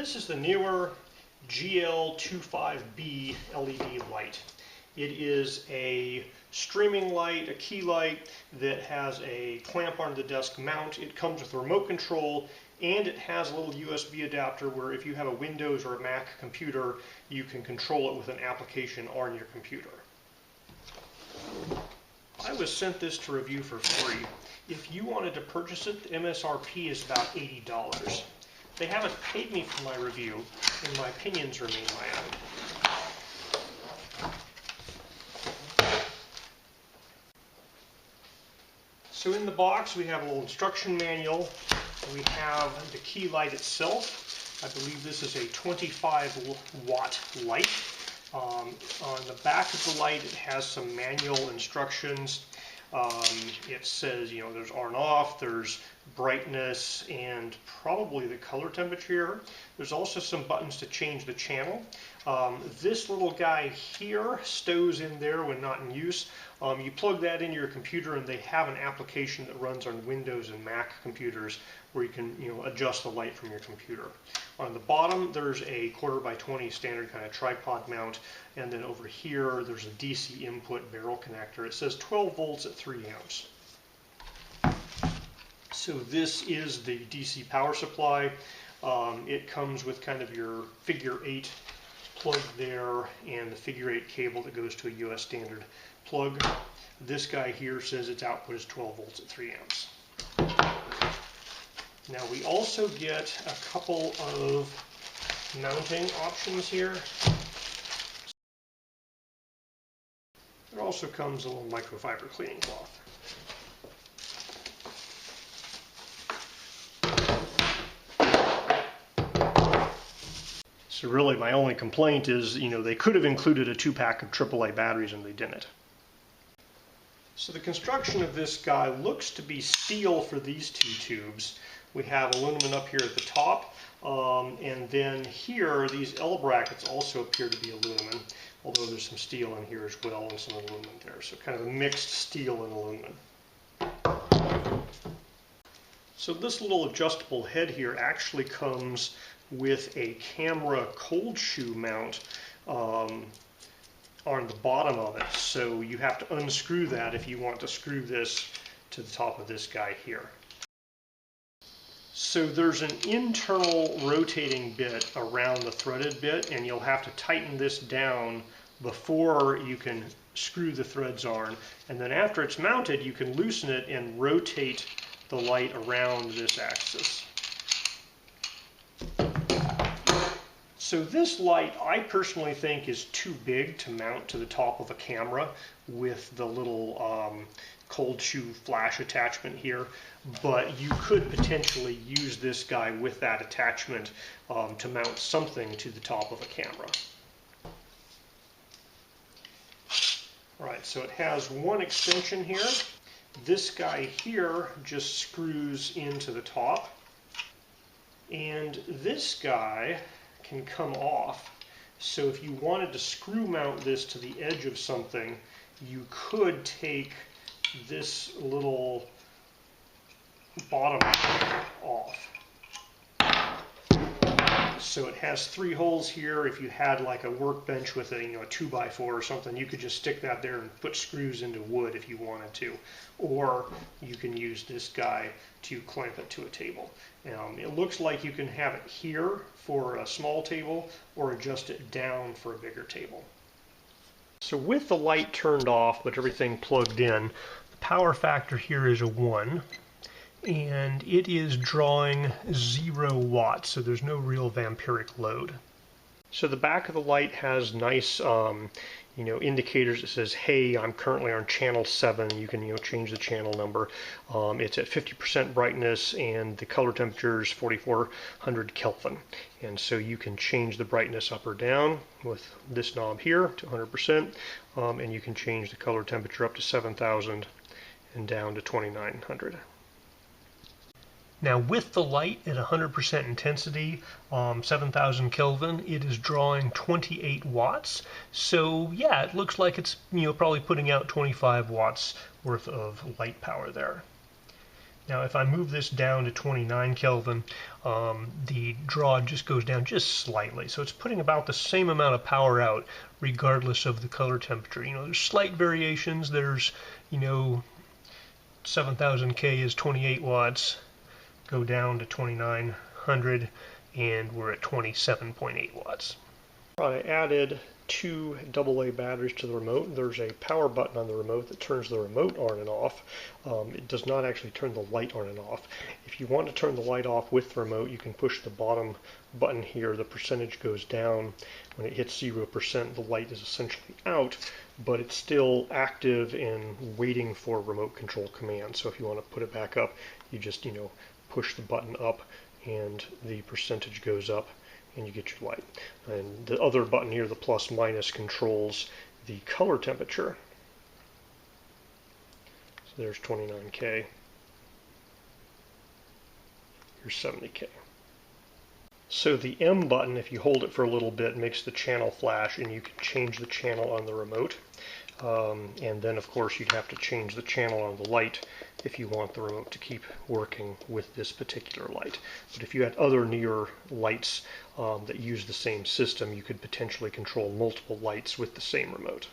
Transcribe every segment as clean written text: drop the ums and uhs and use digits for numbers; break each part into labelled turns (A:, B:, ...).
A: This is the Neewer GL25B LED light. It is a streaming light, a key light that has a clamp on the desk mount. It comes with a remote control, and it has a little USB adapter where if you have a Windows or a Mac computer, you can control it with an application on your computer. I was sent this to review for free. If you wanted to purchase it, the MSRP is about $80. They haven't paid me for my review, and my opinions remain my own. So in the box we have a little instruction manual. We have the key light itself. I believe this is a 25-watt light. On the back of the light it has some manual instructions. It says, there's on and off, there's brightness, and probably the color temperature. There's also some buttons to change the channel. This little guy here stows in there when not in use. You plug that into your computer, and they have an application that runs on Windows and Mac computers where you can adjust the light from your computer. On the bottom there's a 1/4x20 standard kind of tripod mount, and then over here there's a DC input barrel connector. It says 12 volts at 3 amps. So this is the DC power supply. It comes with kind of your figure 8 plug there and the figure 8 cable that goes to a US standard plug. This guy here says its output is 12 volts at 3 amps. Now we also get a couple of mounting options here. There also comes a little microfiber cleaning cloth. So really my only complaint is, they could have included a 2-pack of AAA batteries and they didn't. So the construction of this guy looks to be steel for these 2 tubes. We have aluminum up here at the top, and then here these L brackets also appear to be aluminum, although there's some steel in here as well and some aluminum there. So kind of a mixed steel and aluminum. So this little adjustable head here actually comes with a camera cold shoe mount on the bottom of it. So you have to unscrew that if you want to screw this to the top of this guy here. So there's an internal rotating bit around the threaded bit, and you'll have to tighten this down before you can screw the threads on. And then after it's mounted, you can loosen it and rotate the light around this axis. So this light, I personally think, is too big to mount to the top of a camera with the little cold shoe flash attachment here, but you could potentially use this guy with that attachment to mount something to the top of a camera. Alright, so it has one extension here. This guy here just screws into the top, and this guy can come off. So if you wanted to screw mount this to the edge of something, you could take this little bottom off. So it has 3 holes here. If you had like a workbench with a 2x4 or something, you could just stick that there and put screws into wood if you wanted to. Or you can use this guy to clamp it to a table. It looks like you can have it here for a small table or adjust it down for a bigger table. So with the light turned off but everything plugged in, the power factor here is a 1. And it is drawing 0 watts, so there's no real vampiric load. So the back of the light has nice indicators that says, hey, I'm currently on channel 7. You can change the channel number. It's at 50% brightness, and the color temperature is 4400 Kelvin. And so you can change the brightness up or down with this knob here to 100%, and you can change the color temperature up to 7000 and down to 2900. Now with the light at 100% intensity, 7000 Kelvin, it is drawing 28 watts. So yeah, it looks like it's probably putting out 25 watts worth of light power there. Now if I move this down to 29 Kelvin, the draw just goes down just slightly. So it's putting about the same amount of power out regardless of the color temperature. You know, there's slight variations. There's, you know, 7000K is 28 watts, go down to 2900, and we're at 27.8 watts. I added 2 AA batteries to the remote. There's a power button on the remote that turns the remote on and off. It does not actually turn the light on and off. If you want to turn the light off with the remote, you can push the bottom button here. The percentage goes down. When it hits 0%, the light is essentially out, but it's still active and waiting for remote control command. So if you want to put it back up, you just, you know, push the button up and the percentage goes up and you get your light. And the other button here, the plus minus, controls the color temperature. So there's 29K. Here's 70K. So the M button, if you hold it for a little bit, makes the channel flash, and you can change the channel on the remote. And then of course you'd have to change the channel on the light if you want the remote to keep working with this particular light. But if you had other Neewer lights that use the same system, you could potentially control multiple lights with the same remote.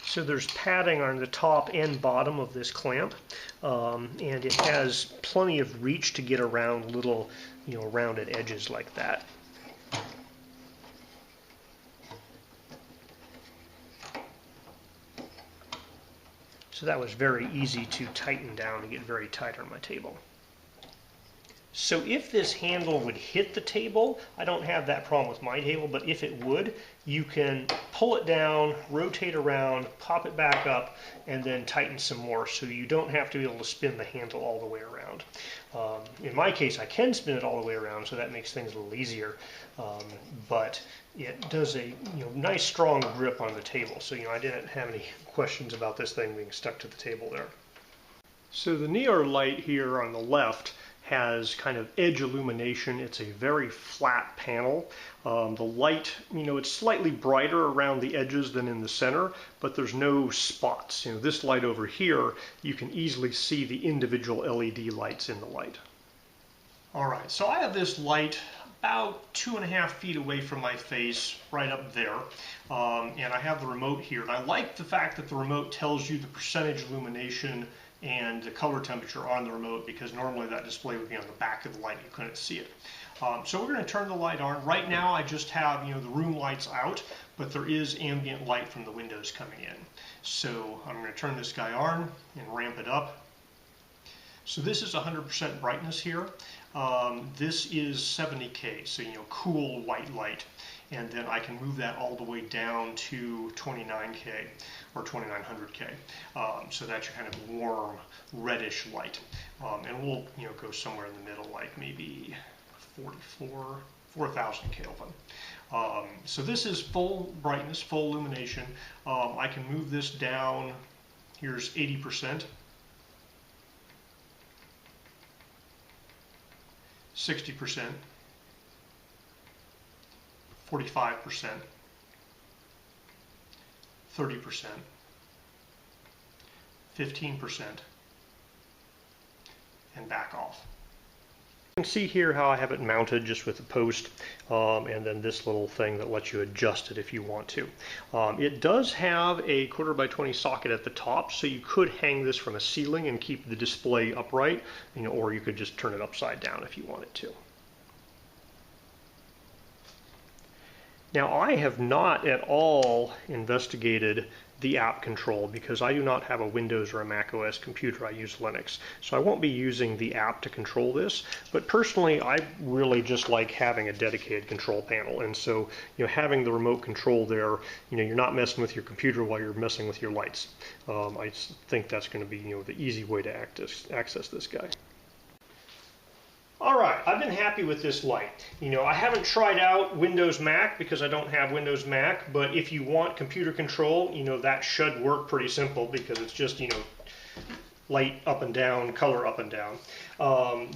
A: So there's padding on the top and bottom of this clamp, and it has plenty of reach to get around little, you know, rounded edges like that. So that was very easy to tighten down to get very tight on my table. So if this handle would hit the table, I don't have that problem with my table, but if it would, you can pull it down, rotate around, pop it back up, and then tighten some more, so you don't have to be able to spin the handle all the way around. In my case, I can spin it all the way around, so that makes things a little easier, but it does a nice strong grip on the table, so I didn't have any questions about this thing being stuck to the table there. So the Neewer light here on the left has kind of edge illumination. It's a very flat panel. The light, it's slightly brighter around the edges than in the center, but there's no spots. This light over here, you can easily see the individual LED lights in the light. All right, so I have this light about 2.5 feet away from my face, right up there, and I have the remote here. And I like the fact that the remote tells you the percentage illumination and the color temperature on the remote, because normally that display would be on the back of the light, you couldn't see it. So we're going to turn the light on. Right now I just have the room lights out, but there is ambient light from the windows coming in. So I'm going to turn this guy on and ramp it up. So this is 100% brightness here. This is 70K, so cool white light. And then I can move that all the way down to 29K or 2900K. So that's your kind of warm reddish light. And we'll go somewhere in the middle, like maybe 4,000 Kelvin. So this is full brightness, full illumination. I can move this down. Here's 80%. 60%. 45%, 30%, 15%, and back off. You can see here how I have it mounted just with a post and then this little thing that lets you adjust it if you want to. It does have a 1/4x20 socket at the top, so you could hang this from a ceiling and keep the display upright, or you could just turn it upside down if you wanted to. Now, I have not at all investigated the app control because I do not have a Windows or a Mac OS computer. I use Linux. So I won't be using the app to control this, but personally I really just like having a dedicated control panel. And so, having the remote control there, you're not messing with your computer while you're messing with your lights. I think that's going to be, the easy way to access this guy. All right, I've been happy with this light. I haven't tried out Windows Mac because I don't have Windows Mac, but if you want computer control, that should work pretty simple because it's just, light up and down, color up and down.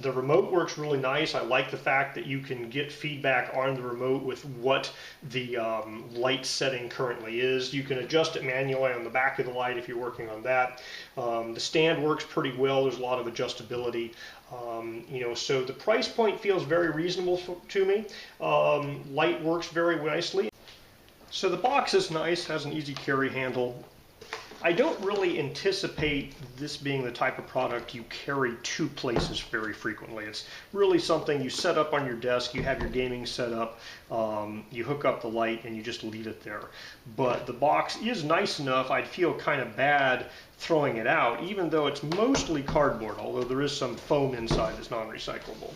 A: The remote works really nice. I like the fact that you can get feedback on the remote with what the light setting currently is. You can adjust it manually on the back of the light if you're working on that. The stand works pretty well. There's a lot of adjustability. So the price point feels very reasonable to me. Light works very nicely. So the box is nice, has an easy carry handle. I don't really anticipate this being the type of product you carry to places very frequently. It's really something you set up on your desk, you have your gaming set up, you hook up the light and you just leave it there. But the box is nice enough, I'd feel kind of bad throwing it out, even though it's mostly cardboard, although there is some foam inside that's non-recyclable.